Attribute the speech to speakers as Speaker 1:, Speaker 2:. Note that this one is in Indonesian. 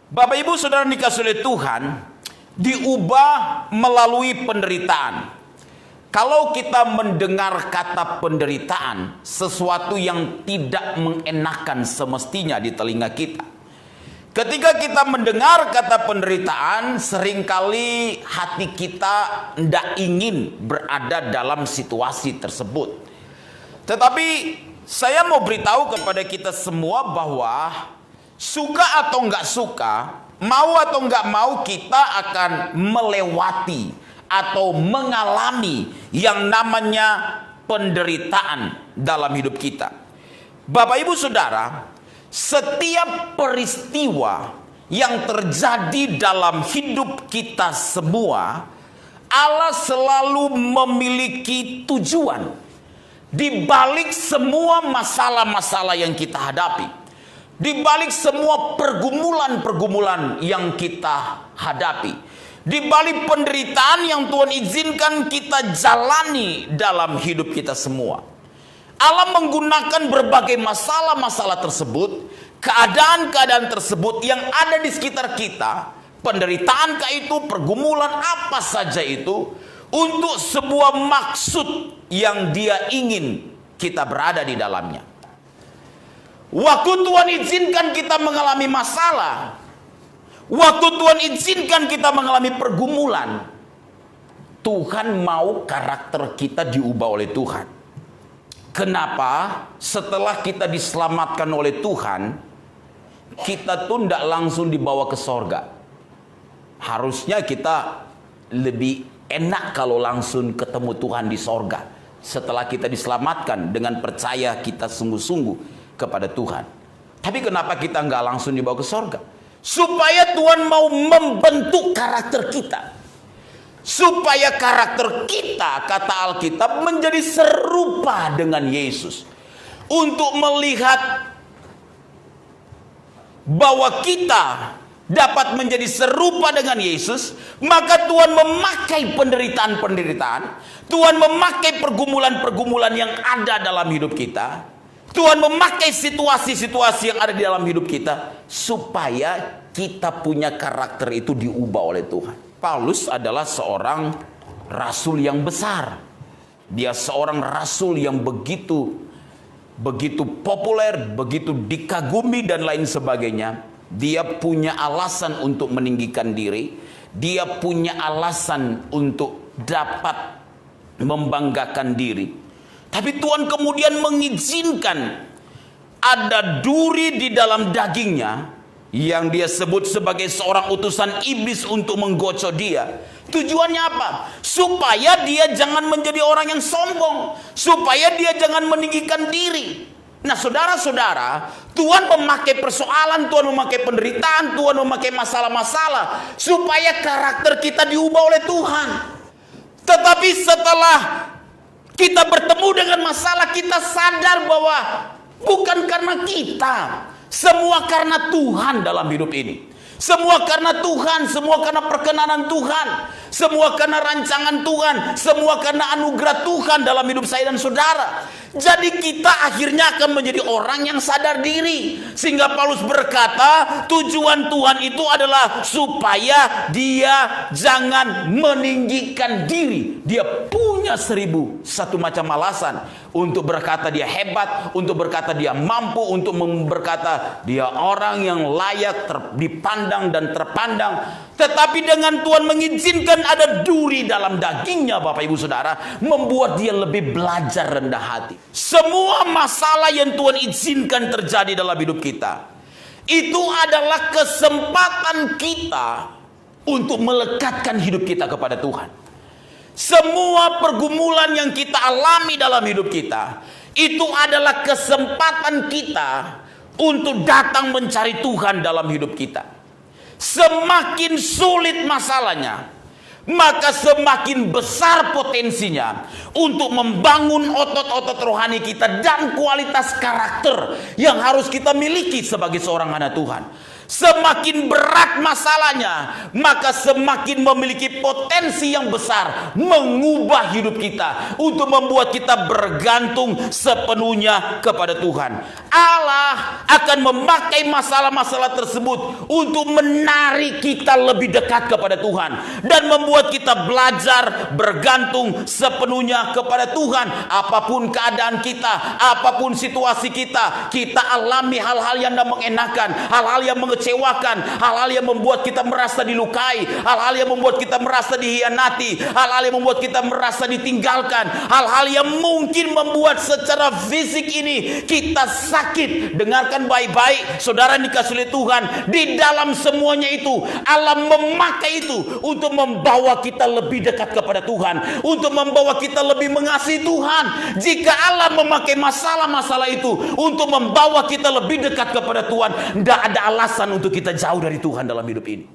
Speaker 1: Bapak Ibu Saudara dikasih oleh Tuhan, diubah melalui penderitaan. Kalau kita mendengar kata penderitaan, sesuatu yang tidak mengenakan semestinya di telinga kita. Ketika kita mendengar kata penderitaan, seringkali hati kita tidak ingin berada dalam situasi tersebut. Tetapi saya mau beritahu kepada kita semua bahwa suka atau nggak suka, mau atau nggak mau, kita akan melewati atau mengalami yang namanya penderitaan dalam hidup kita. Bapak Ibu Saudara, setiap peristiwa yang terjadi dalam hidup kita semua, Allah selalu memiliki tujuan di balik semua masalah-masalah yang kita hadapi, di balik semua pergumulan-pergumulan yang kita hadapi, di balik penderitaan yang Tuhan izinkan kita jalani dalam hidup kita semua. Allah menggunakan berbagai masalah-masalah tersebut, keadaan-keadaan tersebut yang ada di sekitar kita, penderitaankah itu, pergumulan apa saja itu, untuk sebuah maksud yang Dia ingin kita berada di dalamnya. Waktu Tuhan izinkan kita mengalami masalah, waktu Tuhan izinkan kita mengalami pergumulan, Tuhan mau karakter kita diubah oleh Tuhan. Kenapa setelah kita diselamatkan oleh Tuhan, kita tuh tidak langsung dibawa ke sorga? Harusnya kita lebih enak kalau langsung ketemu Tuhan di sorga setelah kita diselamatkan dengan percaya kita sungguh-sungguh kepada Tuhan. Tapi kenapa kita nggak langsung dibawa ke sorga? Supaya Tuhan mau membentuk karakter kita, supaya karakter kita, kata Alkitab, menjadi serupa dengan Yesus. Untuk melihat bahwa kita dapat menjadi serupa dengan Yesus, maka Tuhan memakai penderitaan-penderitaan, Tuhan memakai pergumulan-pergumulan yang ada dalam hidup kita, Tuhan memakai situasi-situasi yang ada di dalam hidup kita, supaya kita punya karakter itu diubah oleh Tuhan. Paulus adalah seorang rasul yang besar. Dia seorang rasul yang begitu populer, begitu dikagumi dan lain sebagainya. Dia punya alasan untuk meninggikan diri. Dia punya alasan untuk dapat membanggakan diri. Tapi Tuhan kemudian mengizinkan ada duri di dalam dagingnya yang dia sebut sebagai seorang utusan iblis untuk menggocok dia. Tujuannya apa? Supaya dia jangan menjadi orang yang sombong, supaya dia jangan meninggikan diri. Nah, saudara-saudara, Tuhan memakai persoalan, Tuhan memakai penderitaan, Tuhan memakai masalah-masalah supaya karakter kita diubah oleh Tuhan. Tetapi setelah kita bertemu dengan masalah, kita sadar bahwa bukan karena kita, semua karena Tuhan dalam hidup ini. Semua karena Tuhan, semua karena perkenanan Tuhan, semua karena rancangan Tuhan, semua karena anugerah Tuhan dalam hidup saya dan saudara. Jadi kita akhirnya akan menjadi orang yang sadar diri. Sehingga Paulus berkata, tujuan Tuhan itu adalah supaya dia jangan meninggikan diri. Dia punya 1001 macam alasan untuk berkata dia hebat, untuk berkata dia mampu, untuk berkata dia orang yang layak dipandang dan terpandang. Tetapi dengan Tuhan mengizinkan ada duri dalam dagingnya, Bapak Ibu Saudara, membuat dia lebih belajar rendah hati. Semua masalah yang Tuhan izinkan terjadi dalam hidup kita, itu adalah kesempatan kita untuk melekatkan hidup kita kepada Tuhan. Semua pergumulan yang kita alami dalam hidup kita, itu adalah kesempatan kita untuk datang mencari Tuhan dalam hidup kita. Semakin sulit masalahnya, maka semakin besar potensinya untuk membangun otot-otot rohani kita dan kualitas karakter yang harus kita miliki sebagai seorang anak Tuhan. semakin berat masalahnya, maka semakin memiliki potensi yang besar mengubah hidup kita, untuk membuat kita bergantung sepenuhnya kepada Tuhan. Allah akan memakai masalah-masalah tersebut untuk menarik kita lebih dekat kepada Tuhan, dan membuat kita belajar bergantung sepenuhnya kepada Tuhan. Apapun keadaan kita, apapun situasi kita, kita alami hal-hal yang tidak mengenakan, hal-hal yang mengecewakan, hal-hal yang membuat kita merasa dilukai, hal-hal yang membuat kita merasa dihianati, hal-hal yang membuat kita merasa ditinggalkan, hal-hal yang mungkin membuat secara fisik ini kita sakit. Dengarkan baik-baik, saudara dikasih oleh Tuhan, di dalam semuanya itu Allah memakai itu untuk membawa kita lebih dekat kepada Tuhan, untuk membawa kita lebih mengasihi Tuhan. Jika Allah memakai masalah-masalah itu untuk membawa kita lebih dekat kepada Tuhan, tidak ada alasan untuk kita jauh dari Tuhan dalam hidup ini.